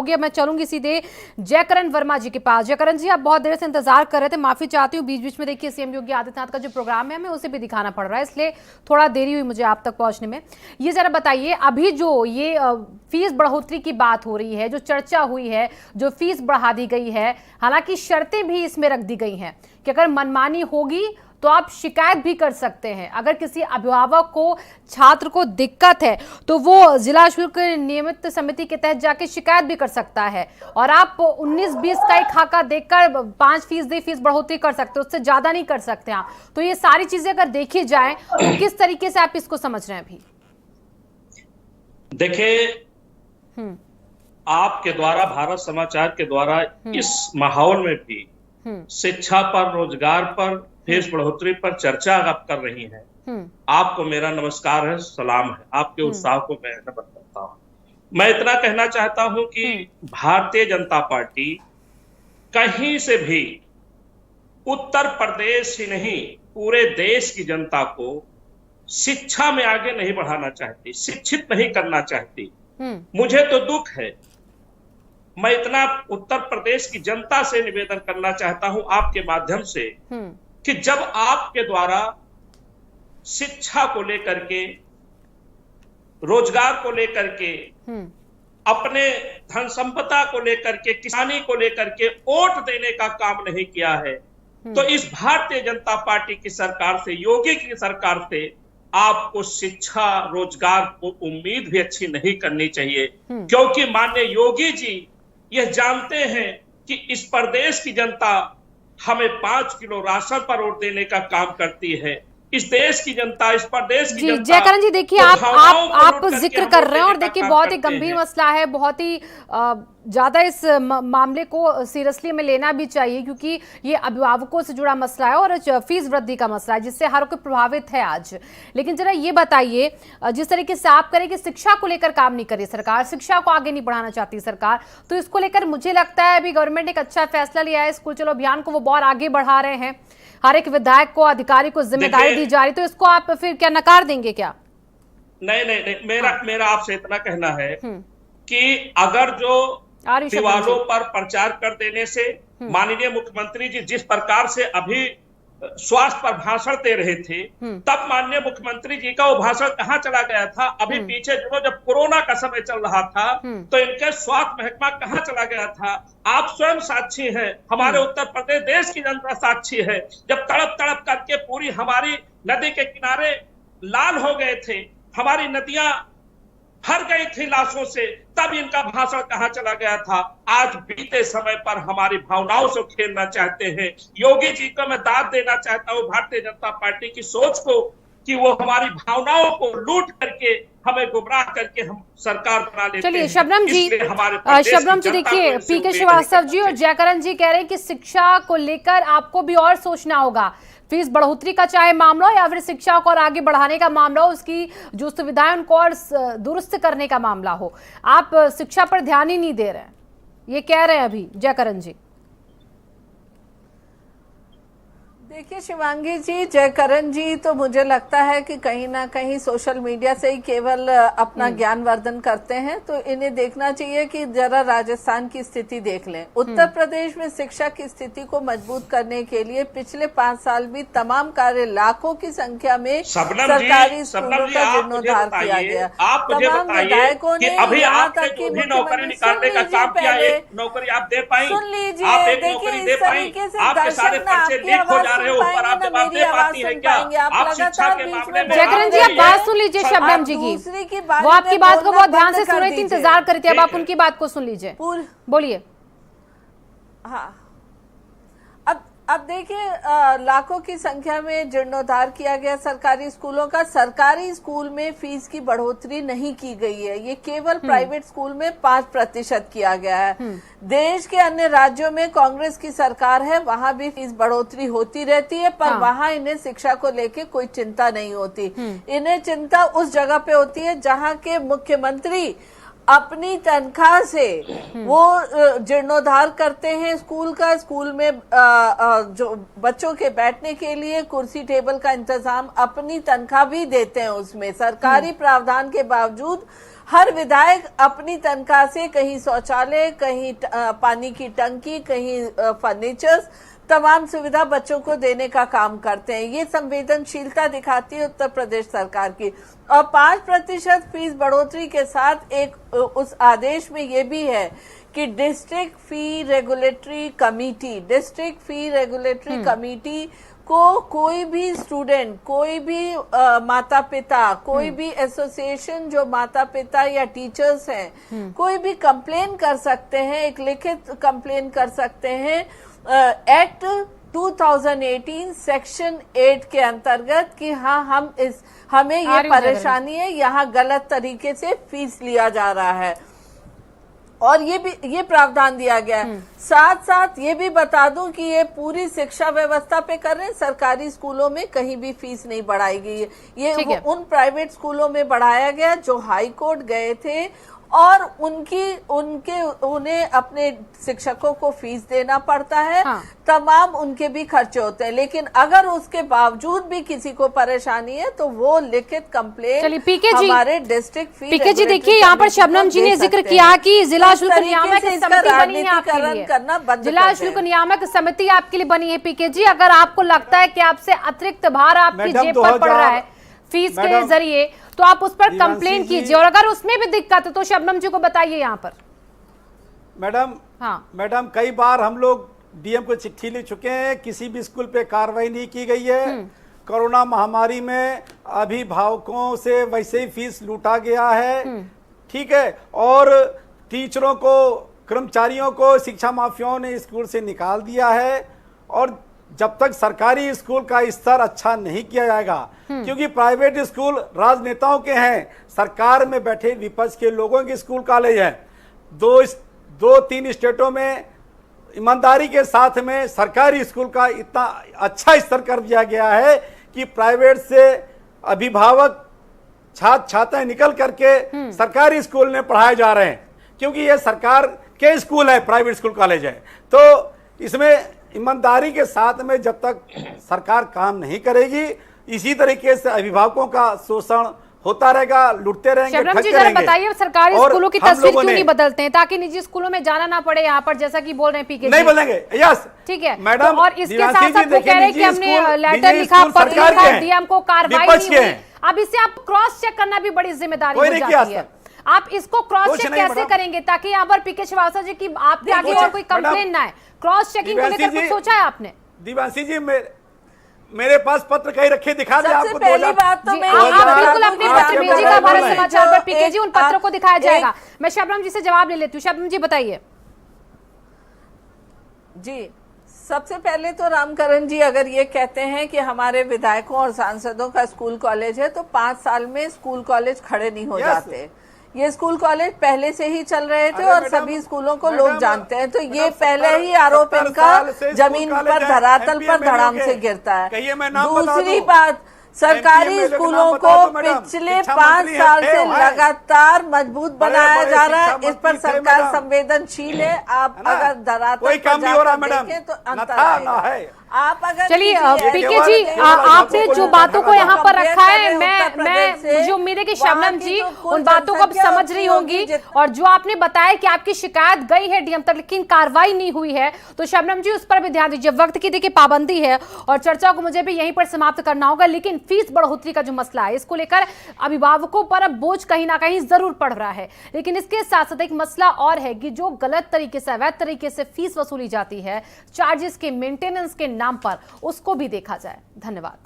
होगी। अब मैं चलूंगी सीधे जयकरण वर्मा जी के पास। जयकरण जी, आप बहुत देर से इंतजार कर रहे थे, माफी चाहती हूँ। बीच बीच में देखिए सीएम योगी आदित्यनाथ का जो प्रोग्राम है हमें उसे भी दिखाना पड़ रहा है, इसलिए थोड़ा देरी हुई मुझे आप तक पहुंचने में। ये जरा बताइए, अभी जो ये फीस बढ़ोतरी की बात हो रही है, जो चर्चा हुई है, जो फीस बढ़ा दी गई है, हालांकि शर्तें भी इसमें रख दी गई हैं कि अगर मनमानी होगी तो आप शिकायत भी कर सकते हैं। अगर किसी अभिभावक को, छात्र को दिक्कत है तो वो जिला शुल्क नियमित समिति के तहत जाके शिकायत भी कर सकता है। और आप 19-20 का एक खाका देखकर 5% फीस बढ़ोतरी कर सकते हो, उससे ज्यादा नहीं कर सकते आप। तो ये सारी चीजें अगर देखी जाए तो किस तरीके से आप इसको समझ रहे हैं अभी? देखिए, आपके द्वारा, भारत समाचार के द्वारा इस माहौल में भी शिक्षा पर, रोजगार पर, फीस बढ़ोतरी पर चर्चा आप कर रही हैं। आपको मेरा नमस्कार है, सलाम है। आपके उत्साह को मैं नमन करता हूं। मैं इतना कहना चाहता हूं कि भारतीय जनता पार्टी कहीं से भी उत्तर प्रदेश ही नहीं, पूरे देश की जनता को शिक्षा में आगे नहीं बढ़ाना चाहती, शिक्षित नहीं करना चाहती। मुझे तो दुख है। मैं इतना उत्तर प्रदेश की जनता से निवेदन करना चाहता हूं आपके माध्यम से कि जब आपके द्वारा शिक्षा को लेकर के, रोजगार को लेकर के, अपने धन संपदा को लेकर के, किसानी को लेकर के वोट देने का काम नहीं किया है, तो इस भारतीय जनता पार्टी की सरकार से, योगी की सरकार से आपको शिक्षा, रोजगार को उम्मीद भी अच्छी नहीं करनी चाहिए। क्योंकि माननीय योगी जी यह जानते हैं कि इस प्रदेश की जनता हमें 5 किलो राशन पर वोट देने का काम करती है। इस देश की जनता, इस प्रदेश की जनता। जयकरण जी, देखिए आप जिक्र कर रहे हैं और देखिए बहुत ही गंभीर मसला है, बहुत ही ज्यादा इस मामले को सीरियसली में लेना भी चाहिए, क्योंकि ये अभिभावकों से जुड़ा मसला है और फीस वृद्धि का मसला है जिससे हर कोई प्रभावित है आज। लेकिन जरा ये बताइए, जिस तरीके से आप करें कि शिक्षा को लेकर काम नहीं करे सरकार, शिक्षा को आगे नहीं बढ़ाना चाहती सरकार, तो इसको लेकर मुझे लगता है अभी गवर्नमेंट एक अच्छा फैसला लिया है। स्कूल चलो अभियान को वो बहुत आगे बढ़ा रहे हैं, हर एक विधायक को, अधिकारी को जिम्मेदारी दी जा रही, तो इसको आप फिर क्या नकार देंगे क्या? नहीं, मेरा आपसे इतना कहना है कि अगर जो दीवारों पर प्रचार कर देने से माननीय मुख्यमंत्री जी जिस प्रकार से अभी स्वास्थ्य पर भाषण दे रहे थे, तब माननीय मुख्यमंत्री जी का वो भाषण कहाँ चला गया था? अभी पीछे जो जब कोरोना का समय चल रहा था तो इनके स्वास्थ्य महकमा कहाँ चला गया था? आप स्वयं साक्षी हैं, हमारे उत्तर प्रदेश, देश की जनता साक्षी है। जब तड़प तड़प करके पूरी हमारी नदी के किनारे लाल हो गए थे, हमारी नदियां भर गई थी लाशों से, तब इनका भाषण कहाँ चला गया था? आज बीते समय पर हमारी भावनाओं से खेलना चाहते हैं। योगी जी को मैं दाद देना चाहता हूँ भारतीय जनता पार्टी की सोच को, कि वो हमारी भावनाओं को लूट करके, हमें गुमराह करके हम सरकार बना लेते हैं। चलिए शबनम जी देखिए, पीके श्रीवास्तव जी और जयकरण जी कह रहे हैं कि शिक्षा को लेकर आपको भी और सोचना होगा। फीस बढ़ोतरी का चाहे मामला हो या फिर शिक्षा को और आगे बढ़ाने का मामला हो, उसकी जो सुविधाएं उनको और दुरुस्त करने का मामला हो, आप शिक्षा पर ध्यान ही नहीं दे रहे हैं, ये कह रहे हैं अभी जयकरण जी। देखिए शिवांगी जी, जयकरण जी तो मुझे लगता है कि कहीं ना कहीं सोशल मीडिया से ही केवल अपना ज्ञानवर्धन करते हैं। तो इन्हें देखना चाहिए कि जरा राजस्थान की स्थिति देख लें। उत्तर प्रदेश में शिक्षा की स्थिति को मजबूत करने के लिए पिछले 5 साल भी तमाम कार्य, लाखों की संख्या में सरकारी स्कूलों का जीर्णोद्धार किया गया। तमाम विधायकों ने यहाँ तक की मुख्यमंत्री, सुन लीजिए देखिए इस तरीके से दर्शक ना आपकी आवाज जयकरण जी, आप बात सुन लीजिए शबनम जी की, वो आपकी बात को बहुत ध्यान से सुन रही थी, इंतजार कर रही थी, अब आप उनकी बात को सुन लीजिए, बोलिए। हाँ, अब देखिए लाखों की संख्या में जीर्णोद्धार किया गया सरकारी स्कूलों का। सरकारी स्कूल में फीस की बढ़ोतरी नहीं की गई है, ये केवल प्राइवेट स्कूल में 5% किया गया है। देश के अन्य राज्यों में कांग्रेस की सरकार है, वहां भी फीस बढ़ोतरी होती रहती है, पर वहां इन्हें शिक्षा को लेके कोई चिंता नहीं होती। इन्हें चिंता उस जगह पे होती है जहां के मुख्यमंत्री अपनी तनख्वाह से वो जीर्णोद्धार करते हैं स्कूल का। स्कूल में जो बच्चों के बैठने के लिए कुर्सी टेबल का इंतजाम अपनी तनख्वाह भी देते हैं। उसमें सरकारी प्रावधान के बावजूद हर विधायक अपनी तनख्वाह से कहीं शौचालय, कहीं पानी की टंकी, कहीं फर्नीचर्स, तमाम सुविधा बच्चों को देने का काम करते हैं। ये संवेदनशीलता दिखाती है उत्तर प्रदेश सरकार की। और 5% फीस बढ़ोतरी के साथ एक उस आदेश में ये भी है कि डिस्ट्रिक्ट फी रेगुलेटरी कमेटी को कोई भी स्टूडेंट, कोई भी माता पिता, कोई भी एसोसिएशन जो माता पिता या टीचर्स हैं, कोई भी कंप्लेन कर सकते हैं, एक लिखित कंप्लेन कर सकते हैं एक्ट 2018 सेक्शन 8 के अंतर्गत कि हाँ हमें ये परेशानी है, यहाँ गलत तरीके से फीस लिया जा रहा है। और ये प्रावधान दिया गया है। साथ साथ ये भी बता दूं कि ये पूरी शिक्षा व्यवस्था पे कर रहे हैं। सरकारी स्कूलों में कहीं भी फीस नहीं बढ़ाई गई है। ये उन प्राइवेट स्कूलों में बढ़ाया गया जो हाई कोर्ट गए थे और उन्हें अपने शिक्षकों को फीस देना पड़ता है। हाँ। तमाम उनके भी खर्चे होते हैं, लेकिन अगर उसके बावजूद भी किसी को परेशानी है तो वो लिखित कंप्लेन हमारे डिस्ट्रिक्ट फी। पीके जी देखिए, यहाँ पर शबनम जी ने जिक्र किया कि जिला शुल्क नियामक समिति बनी है आपके लिए, करना बंद, जिला शुल्क नियामक समिति आपके लिए बनी है। पीके जी, अगर आपको लगता है कि आपसे अतिरिक्त भार आपकी जेब पर पड़ रहा है फीस के जरिए, तो आप उस पर कंप्लेन कीजिए, और अगर उसमें भी दिक्कत है तो शबनम जी को बताइए यहाँ पर। मैडम, हाँ मैडम, कई बार हम लोग डीएम को चिट्ठी लिख चुके हैं, किसी भी स्कूल पे कार्रवाई नहीं की गई है। कोरोना महामारी में अभिभावकों से वैसे ही फीस लूटा गया है, ठीक है, और टीचरों को, कर्मचारियों को शिक्षा माफियाओं ने स्कूल से निकाल दिया है। और जब तक सरकारी स्कूल का स्तर अच्छा नहीं किया जाएगा, क्योंकि प्राइवेट स्कूल राजनेताओं के हैं, सरकार में बैठे विपक्ष के लोगों के स्कूल कॉलेज हैं। दो तीन स्टेटों में ईमानदारी के साथ में सरकारी स्कूल का इतना अच्छा स्तर कर दिया गया है कि प्राइवेट से अभिभावक, छात्र छात्राएं निकल करके सरकारी स्कूल में पढ़ाए जा रहे हैं, क्योंकि ये सरकार के स्कूल है, प्राइवेट स्कूल कॉलेज है। तो इसमें ईमानदारी के साथ में जब तक सरकार काम नहीं करेगी, इसी तरीके से अभिभावकों का शोषण होता रहेगा, लुटते रहेंगे, ठगते रहेंगे। बताइए, सरकारी स्कूलों की तस्वीर क्यों नहीं बदलते हैं ताकि निजी स्कूलों में जाना ना पड़े? यहाँ पर जैसा कि बोल रहे हैं पीके नहीं बदलेंगे, यस, ठीक है मैडम। तो और इसके साथ साथ वो कह रहे हैं कि हमने लेटर लिखा, पत्र लिखा, डीएम को कार्रवाई नहीं हुई। अब इसे आप क्रॉस चेक करना भी बड़ी जिम्मेदारी हो जाती है। आप इसको क्रॉस चेक कैसे करेंगे ताकि यहाँ पर पीके श्रीवास्तव जी की आपके आगे और कोई कंप्लेन ना है? क्रॉस चेकिंग को लेकर कुछ सोचा है आपने? दिवांशी जी, मेरे पास पत्र कहीं रखे, दिखा दे आपको। पहली बात तो आप बिल्कुल अपने पत्र भेजिएगा भारत समाचार पर पीके जी, उन पत्रों को दिखाया जाएगा। मैं शबनम जी से जवाब ले लेती हूँ। शबनम जी बताइए। जी, सबसे पहले तो रामकरण जी अगर ये कहते हैं कि हमारे विधायकों और सांसदों का स्कूल कॉलेज है तो 5 साल में स्कूल कॉलेज खड़े नहीं हो जाते। ये स्कूल कॉलेज पहले से ही चल रहे थे और सभी स्कूलों को लोग जानते हैं। तो ये पहले ही आरोप इनका जमीन पर, धरातल पर धड़ाम से गिरता है। दूसरी बात, सरकारी स्कूलों को पिछले 5 साल से लगातार मजबूत बनाया जा रहा है। इस पर सरकार संवेदनशील है। आप अगर धरातल पर जाकर देखें तो अंतर है। आप अगर चलिए पीके जी, आपने जो बातों को यहाँ पर रखा है, मैं मुझे उम्मीद है कि शबनम जी उन बातों को अब समझ रही होंगी। और जो आपने बताया कि आपकी शिकायत गई है डीएम तक लेकिन कार्रवाई नहीं हुई है, तो शबनम जी उस पर भी ध्यान दीजिए। वक्त की देखिए पाबंदी है और चर्चा को मुझे भी यहीं पर समाप्त करना होगा, लेकिन फीस बढ़ोतरी का जो मसला है इसको लेकर अभिभावकों पर अब बोझ कहीं ना कहीं जरूर पड़ रहा है। लेकिन इसके साथ साथ एक मसला और है कि जो गलत तरीके से, अवैध तरीके से फीस वसूली जाती है चार्जेस के, मेंटेनेंस के नाम पर, उसको भी देखा जाए। धन्यवाद।